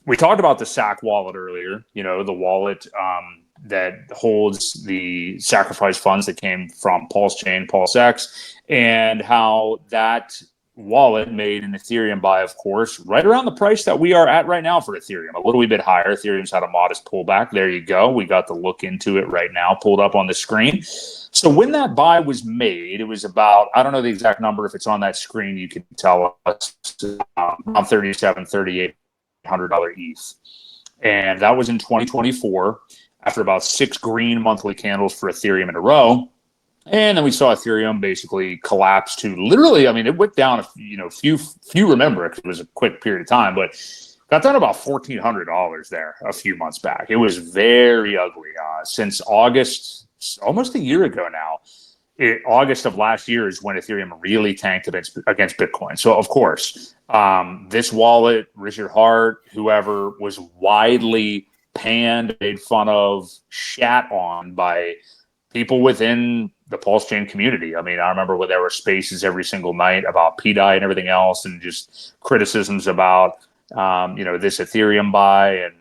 we talked about the SAC wallet earlier, the wallet that holds the sacrifice funds that came from PulseChain, PulseX, and how that wallet made an Ethereum buy, of course, right around the price that we are at right now for Ethereum, a little bit higher. Ethereum's had a modest pullback. There you go. We got the look into it right now, pulled up on the screen. So when that buy was made, it was about, I don't know the exact number. If it's on that screen, you can tell us, around 37, $3,800 ETH. And that was in 2024 after about 6 green monthly candles for Ethereum in a row. And then we saw Ethereum basically collapse to literally, I mean, it went down, few remember it because it was a quick period of time, but got down about $1,400 there a few months back. It was very ugly. Since August, almost a year ago now, August of last year is when Ethereum really tanked against Bitcoin. So, of course, this wallet, Richard Hart, whoever, was widely panned, made fun of, shat on by people within the PulseChain community. I mean, I remember when there were spaces every single night about PDI and everything else, and just criticisms about, this Ethereum buy and,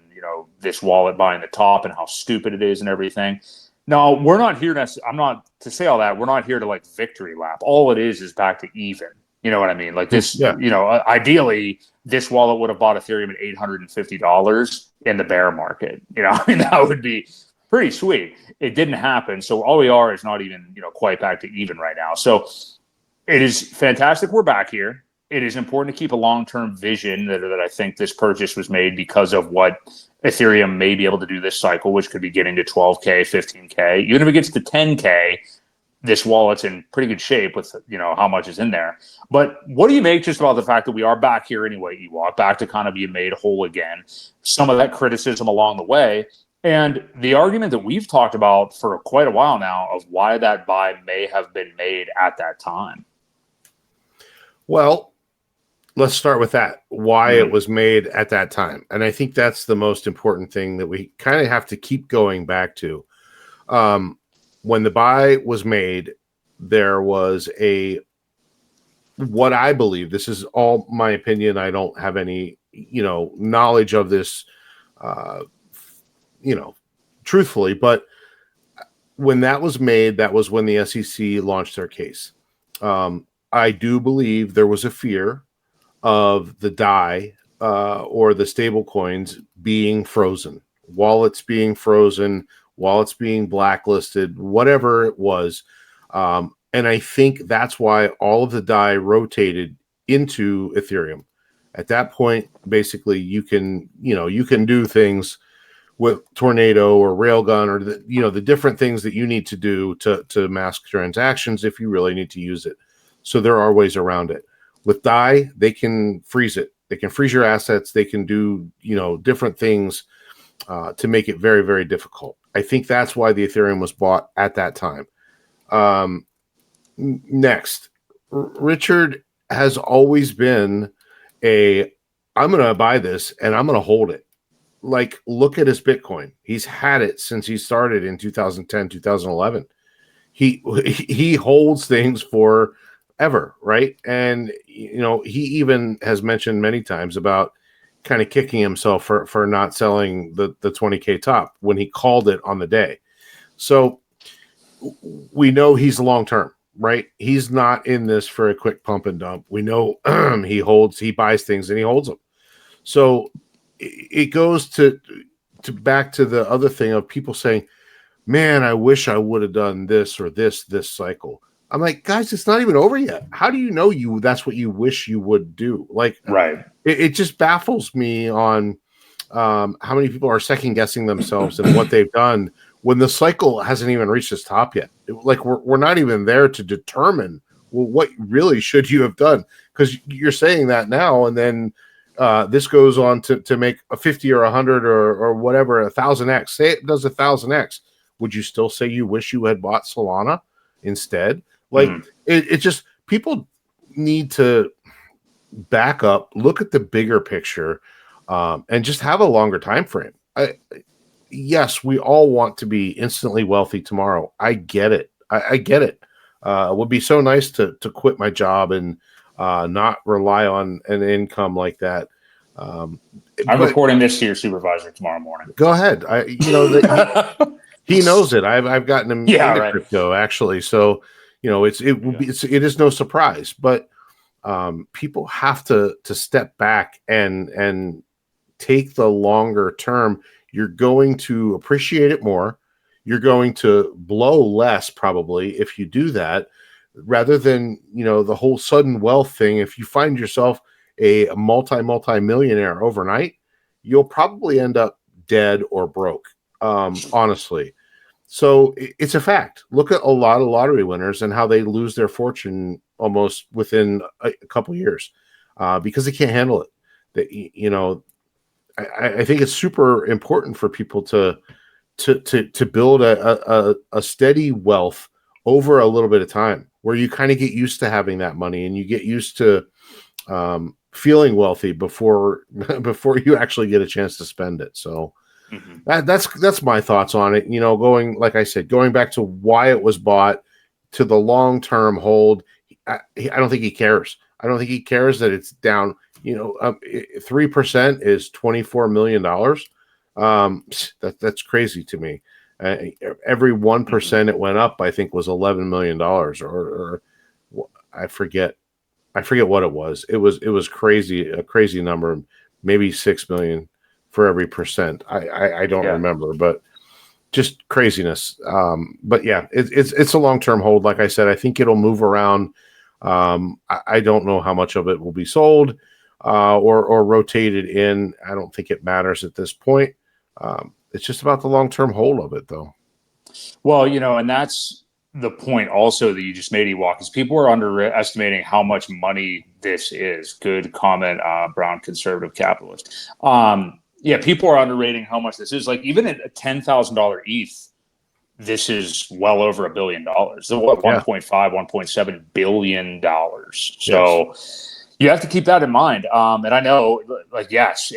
this wallet buying the top and how stupid it is and everything. No, we're not here I'm not to say all that. We're not here to like victory lap. All it is back to even. You know what I mean? Like this, ideally, this wallet would have bought Ethereum at $850 in the bear market. I mean, that would be pretty sweet. It didn't happen. So all we are is not even, quite back to even right now. So it is fantastic. We're back here. It is important to keep a long-term vision that I think this purchase was made because of what Ethereum may be able to do this cycle, which could be getting to 12K, 15K. Even if it gets to 10K, this wallet's in pretty good shape with, how much is in there. But what do you make just about the fact that we are back here anyway, Ewok, back to kind of being made whole again? Some of that criticism along the way. And the argument that we've talked about for quite a while now of why that buy may have been made at that time. Well, let's start with that, why it was made at that time. And I think that's the most important thing that we kind of have to keep going back to. When the buy was made, there was what I believe, this is all my opinion, I don't have any, knowledge of this, truthfully, but when that was made, that was when the SEC launched their case. I do believe there was a fear of the DAI or the stable coins being frozen, wallets being frozen, wallets being blacklisted, whatever it was. And I think that's why all of the DAI rotated into Ethereum. At that point, basically, you can do things with Tornado or Railgun or the different things that you need to do to mask transactions if you really need to use it. So there are ways around it. With DAI, they can freeze it. They can freeze your assets. They can do different things to make it very, very difficult. I think that's why the Ethereum was bought at that time. Next, Richard has always been I'm going to buy this and I'm going to hold it. Like, look at his Bitcoin. He's had it since he started in 2010, 2011. He holds things forever, right? And, he even has mentioned many times about kind of kicking himself for not selling the 20K top when he called it on the day. So we know he's long-term, right? He's not in this for a quick pump and dump. We know he buys things and he holds them. So it goes to back to the other thing of people saying, man, I wish I would have done this or this cycle. I'm like, guys, it's not even over yet. How do you know that's what you wish you would do? Like, right. It just baffles me on how many people are second guessing themselves and what they've done when the cycle hasn't even reached its top yet. Like we're not even there to determine, well, what really should you have done? Because you're saying that now, and then this goes on to make a 50 or 100 or whatever, 1,000x. Say it does 1,000x. Would you still say you wish you had bought Solana instead? Like it just, people need to back up, look at the bigger picture, and just have a longer time frame. Yes, we all want to be instantly wealthy tomorrow. I get it. I get it. It would be so nice to quit my job and not rely on an income like that. I'm reporting this to your supervisor tomorrow morning. Go ahead. He knows it. I've gotten him into crypto actually, so it is no surprise. But people have to step back and take the longer term. You're going to appreciate it more. You're going to blow less probably if you do that, rather than the whole sudden wealth thing. If you find yourself a multi-millionaire overnight, you'll probably end up dead or broke, honestly. So it's a fact. Look at a lot of lottery winners and how they lose their fortune almost within a couple years because they can't handle it. I think it's super important for people to build a steady wealth over a little bit of time, where you kind of get used to having that money and you get used to feeling wealthy before you actually get a chance to spend it. So that's my thoughts on it. Like I said, going back to why it was bought, to the long-term hold, I don't think he cares. I don't think he cares that it's down. 3% is $24 million. That's crazy to me. Every 1% it went up, I think, was $11 million, or I forget what it was. It was crazy, a crazy number, maybe 6 million for every percent. I don't remember, but just craziness. But yeah, it's a long-term hold. Like I said, I think it'll move around. I don't know how much of it will be sold or rotated in. I don't think it matters at this point. It's just about the long-term hold of it, though. Well, and that's the point also that you just made, Ewok, is people are underestimating how much money this is. Good comment, Brown Conservative Capitalist. People are underrating how much this is. Like, even at a $10,000 ETH, this is well over $1 billion. So what, 1.5, $1.7 billion. So yes. You have to keep that in mind. And I know, like, yes,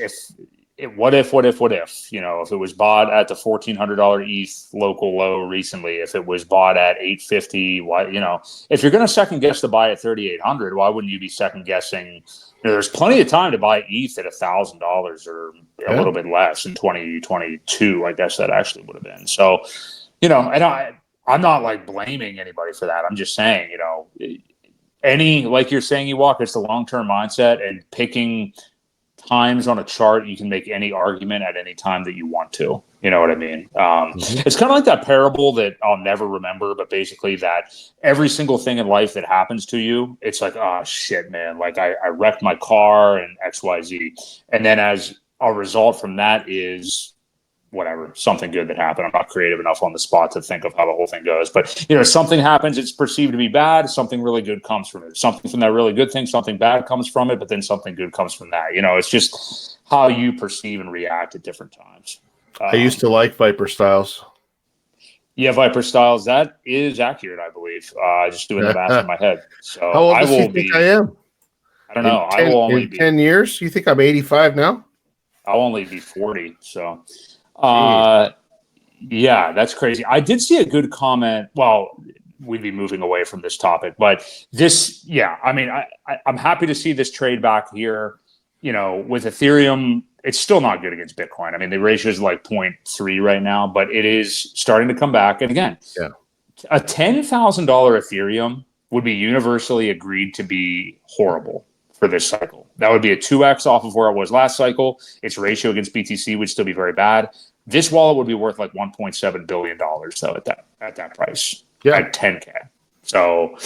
what if, if it was bought at the $1,400 ETH local low recently, if it was bought at $850, if you're going to second guess the buy at $3,800, why wouldn't you be second guessing? There's plenty of time to buy ETH at $1,000 or a little bit less in 2022. I guess that actually would have been. So, and I'm not like blaming anybody for that. I'm just saying, like you're saying, Ewok, it's the long-term mindset, and picking times on a chart, you can make any argument at any time that you want to. You know what I mean? It's kind of like that parable that I'll never remember, but basically that every single thing in life that happens to you, it's like, oh shit, man, like I wrecked my car and XYZ. And then as a result from that is whatever, something good that happened. I'm not creative enough on the spot to think of how the whole thing goes, but something happens, it's perceived to be bad, something really good comes from it. Something from that really good thing, something bad comes from it, but then something good comes from that. It's just how you perceive and react at different times. I used to like Viper Styles. Yeah, Viper Styles, that is accurate, I believe. Just doing the math in my head. So how old do you think I am? I don't know. I will only be 10 years. You think I'm 85 now? I'll only be 40. So yeah, that's crazy. I did see a good comment. Well, we'd be moving away from this topic, but this, I mean, I'm happy to see this trade back here. With Ethereum, it's still not good against Bitcoin. I mean, the ratio is like 0.3 right now, but it is starting to come back. And again, a $10,000 Ethereum would be universally agreed to be horrible for this cycle. That would be a 2x off of where it was last cycle. Its ratio against BTC would still be very bad. This wallet would be worth like $1.7 billion though at that price. At 10K. So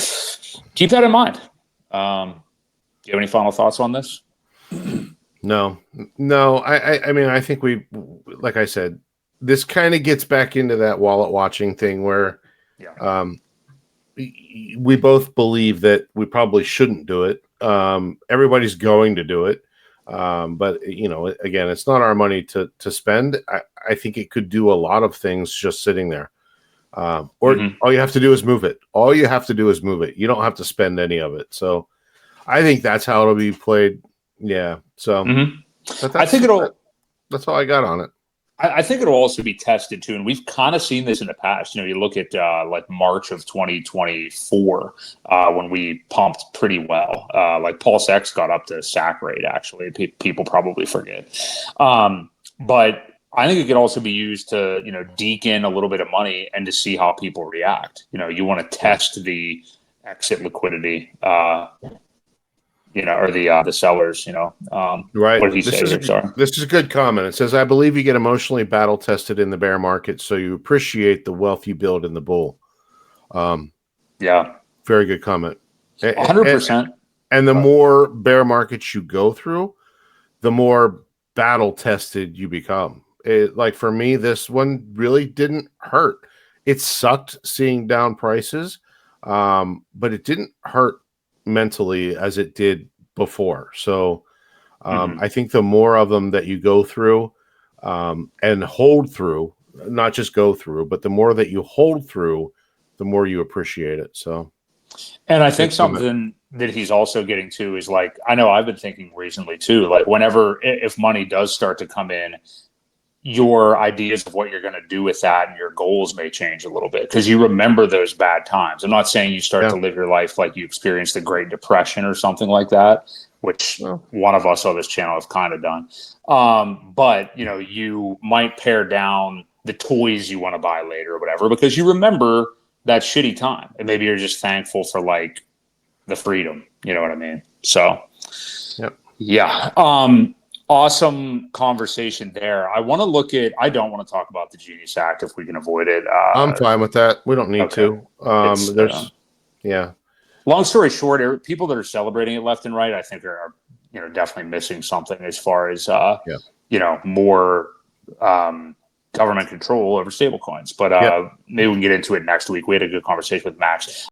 keep that in mind. Do you have any final thoughts on this? No. I mean, I think like I said, this kind of gets back into that wallet watching thing where we both believe that we probably shouldn't do it. Everybody's going to do it. But again, it's not our money to spend. I think it could do a lot of things just sitting there. All you have to do is move it. You don't have to spend any of it. So I think that's how it'll be played. Yeah. So I think that's all I got on it. I think it'll also be tested too, and we've kind of seen this in the past. You look at like March of 2024 when we pumped pretty well. Like PulseX got up to sack rate. Actually, people probably forget, but I think it could also be used to deke in a little bit of money and to see how people react. You want to test the exit liquidity. Or the sellers, right. What did he say? This is a good comment. It says, I believe you get emotionally battle tested in the bear market, so you appreciate the wealth you build in the bull. Yeah. Very good comment. 100%. And the more bear markets you go through, the more battle tested you become. Like for me, this one really didn't hurt. It sucked seeing down prices, but it didn't hurt mentally as it did before. So I think the more of them that you go through and hold through, not just go through, but the more that you hold through, the more you appreciate it. So, and I think something that he's also getting to is like, I know I've been thinking recently too, like if money does start to come in, your ideas of what you're going to do with that and your goals may change a little bit because you remember those bad times. I'm not saying you start to live your life like you experienced the Great Depression or something like that, which one of us on this channel have kind of done. But you might pare down the toys you want to buy later or whatever because you remember that shitty time, and maybe you're just thankful for like the freedom. You know what I mean? So, yeah. Awesome conversation there. I want to look at. I don't want to talk about the Genius Act if we can avoid it. I'm fine with that. We don't need to. Long story short, people that are celebrating it left and right, I think are definitely missing something as far as more government control over stablecoins. But maybe we can get into it next week. We had a good conversation with Max.